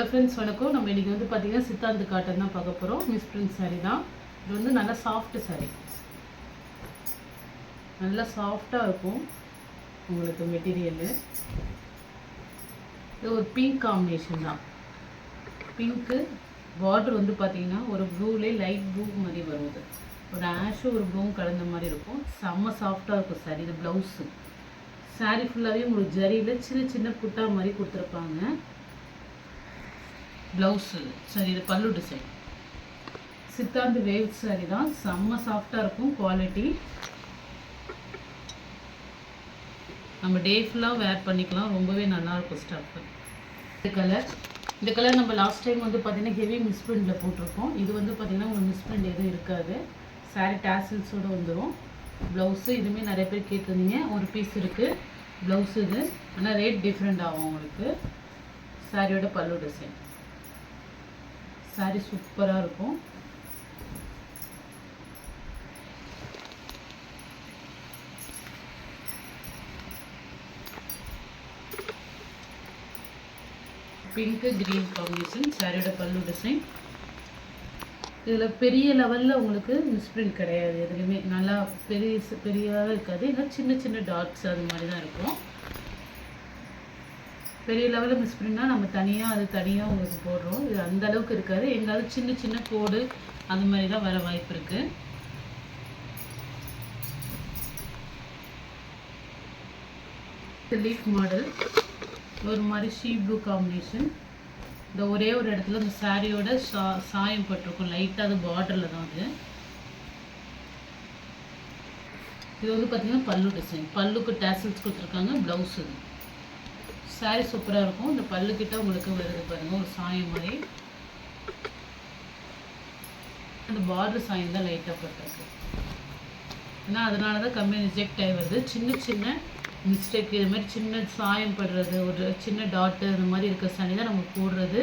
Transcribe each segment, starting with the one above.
Hello friends, வணக்கம். நம்ம இன்றைக்கி வந்து பார்த்திங்கன்னா சித்தாந்த் காட்டன் தான் பார்க்க போகிறோம். மிஸ் பிரிண்ட் சாரீ தான். இது வந்து நல்லா சாஃப்ட் சாரீ, நல்லா சாஃப்டாக இருக்கும் உங்களுக்கு மெட்டீரியலு. இது ஒரு பிங்க் காம்பினேஷன் தான். பிங்க்கு பார்டர் வந்து பார்த்திங்கன்னா ஒரு ப்ளூலே லைட் ப்ளூ மாதிரி வருது. ஒரு ஆஷும் ஒரு ப்ளூவும் கலந்த மாதிரி இருக்கும். செம்ம சாஃப்டாக இருக்கும் சாரீ. இது ப்ளவுஸு. சாரீ ஃபுல்லாகவே உங்களுக்கு ஜரியில் சின்ன சின்ன புட்டா மாதிரி கொடுத்துருப்பாங்க. ப்ளவுஸு சரி, இது பல்லு டிசைன். சித்தாந்த் வேவ் சாரீ தான். செம்ம சாஃப்டாக இருக்கும் குவாலிட்டி. நம்ம டே ஃபுல்லாக வேர் பண்ணிக்கலாம். ரொம்பவே நல்லாயிருக்கும் ஸ்டஃப்பு. இந்த கலர் நம்ம லாஸ்ட் டைம் வந்து பார்த்திங்கன்னா ஹெவி மிஸ் பிரிண்டில் போட்டிருக்கோம். இது வந்து பார்த்திங்கன்னா உங்களுக்கு மிஸ் பிரிண்ட் எதுவும் இருக்காது. சாரீ டேசில்ஸோடு வந்துடும். ப்ளவுஸு இதுவுமே நிறைய பேர் கேட்டிருந்தீங்க. ஒரு பீஸ் இருக்குது ப்ளவுஸு. இது ஆனால் ரேட் டிஃப்ரெண்ட் ஆகும் உங்களுக்கு. சாரியோட பல்லு டிசைன். சாரீ சூப்பராக இருக்கும். Pink green combination. சாரியோட பல்லு டிசைன். இதில் பெரிய லெவலில் உங்களுக்கு மிஸ் பிரிண்ட் கிடையாது. எதுலையுமே நல்லா பெரியதாக இருக்காது. இல்லை சின்ன சின்ன டாட்ஸ் அது மாதிரி தான் இருக்கும். பெரிய லெவலில் மிஸ் பிரிண்ட்னா நம்ம தனியாக உங்களுக்கு போடுறோம். இது அந்த அளவுக்கு இருக்காது. எங்காவது சின்ன சின்ன கோடு அது மாதிரி தான் வர வாய்ப்பு இருக்குது. லீஃப் மாடல் ஒரு மாதிரி ஷீ ப்ளூ காம்பினேஷன். இந்த ஒரே ஒரு இடத்துல இந்த சாரியோட சாயம் பட்டிருக்கும் லைட்டாக. அது பார்டரில் தான் அது. இது வந்து பார்த்திங்கன்னா பல்லு டிசைன். பல்லுக்கு டேசல்ஸ் கொடுத்துருக்காங்க. ப்ளவுஸ் இது. சாரீ சூப்பராக இருக்கும். இந்த பல்லுக்கிட்ட உங்களுக்கு வருது பாருங்கள் ஒரு சாயம் மாதிரி. அந்த பார்டர் சாயம் தான் லைட்டாக பட்டிருக்கு. ஏன்னா அதனால தான் கம்மியாக ரிஜெக்ட் ஆகி வருது. சின்ன சின்ன மிஸ்டேக் இது மாதிரி சின்ன சாயம் படுறது, ஒரு சின்ன டாட்டு அந்த மாதிரி இருக்க சாரீ தான் நம்ம போடுறது.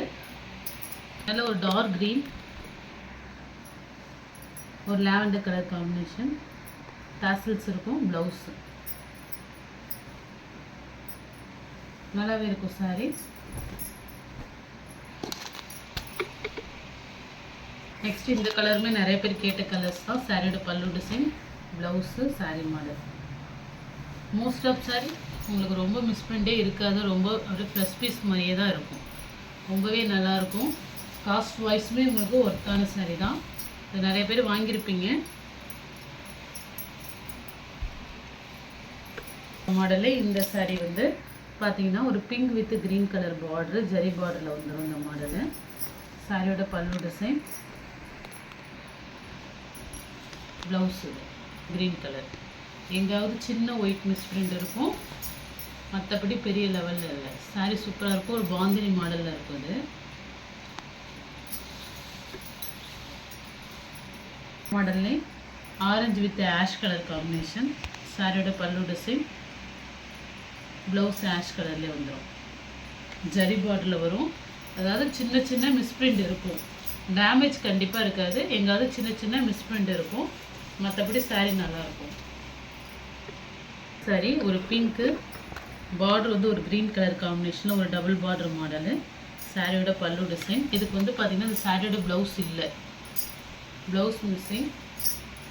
நல்ல ஒரு டார்க் க்ரீன், ஒரு லாவெண்டர் கலர் காம்பினேஷன். டாசல்ஸ் இருக்கும். ப்ளவுஸு நல்லாவே இருக்கும் சாரீ. நெக்ஸ்ட் இந்த கலருமே நிறைய பேர் கேட்ட கலர்ஸ் தான். சாரியோட பல்லு design, blouse, sari model. Most of sari உங்களுக்கு ரொம்ப மிஸ் பிரிண்டே இருக்காது. ரொம்ப ஒரு ஃப்ரெஷ் பீஸ் மாதிரியே தான் இருக்கும். ரொம்பவே நல்லாயிருக்கும். காஸ்ட் வைஸுமே உங்களுக்கு ஒர்த்தான சாரீ தான். இது நிறைய பேர் வாங்கியிருப்பீங்க. மாடலே இந்த சாரீ வந்து பார்த்தீங்கன்னா ஒரு pink with green colour border, zari பார்டரில் வந்துடும் இந்த மாடலு. சாரியோட பல்லு டிசைன், ப்ளவுஸு க்ரீன் கலர். எங்காவது சின்ன ஒயிட் மிஸ் பிரிண்ட் இருக்கும், மற்றபடி பெரிய லெவலில் இல்லை. சாரீ சூப்பராக இருக்கும். ஒரு பாந்தினி மாடலில் இருக்கும். இது மாடல்லே orange with ash colour combination. சாரியோட பல்லு டிசைன், ப்ளவுஸ் ஆஷ் கலர்லேயே வந்துடும். ஜரி பார்டரில் வரும். அதாவது சின்ன சின்ன மிஸ்பிரிண்ட் இருக்கும். டேமேஜ் கண்டிப்பாக இருக்காது. எங்காவது சின்ன சின்ன மிஸ்பிரிண்ட் இருக்கும், மற்றபடி சாரீ நல்லாயிருக்கும். சாரி ஒரு பிங்க்கு பார்டர் வந்து ஒரு க்ரீன் கலர் காம்பினேஷனில் ஒரு டபுள் பார்டர் மாடலு. சாரியோட பல்லு டிசைன். இதுக்கு வந்து பார்த்திங்கன்னா இந்த சாரியோட ப்ளவுஸ் இல்லை, ப்ளவுஸ் மிஸ்ஸிங்.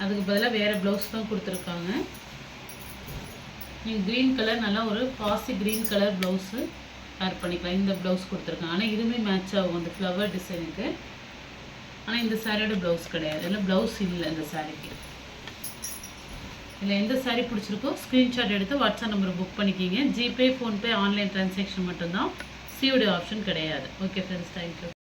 அதுக்கு பதிலாக வேறு ப்ளவுஸ் தான் கொடுத்துருக்காங்க. நீங்கள் க்ரீன் கலர் நல்லா ஒரு பாசி க்ரீன் கலர் ப்ளவுஸு வேர் பண்ணிக்கலாம். இந்த ப்ளவுஸ் கொடுத்துருக்காங்க. ஆனால் இதுவுமே மேட்ச் ஆகும் அந்த ஃப்ளவர் டிசைனுக்கு. ஆனால் இந்த சாரியோட ப்ளவுஸ் கிடையாது. இல்லை ப்ளவுஸ் இல்லை இந்த சாரிக்கு. இல்லை எந்த சாரீ பிடிச்சிருக்கோ ஸ்க்ரீன்ஷாட் எடுத்து வாட்ஸ்அப் நம்பரை புக் பண்ணிக்கிங்க. ஜிபே, ஃபோன்பே, ஆன்லைன் ட்ரான்சாக்ஷன் மட்டும்தான். சிஓடி ஆப்ஷன் கிடையாது. Okay friends, thank you.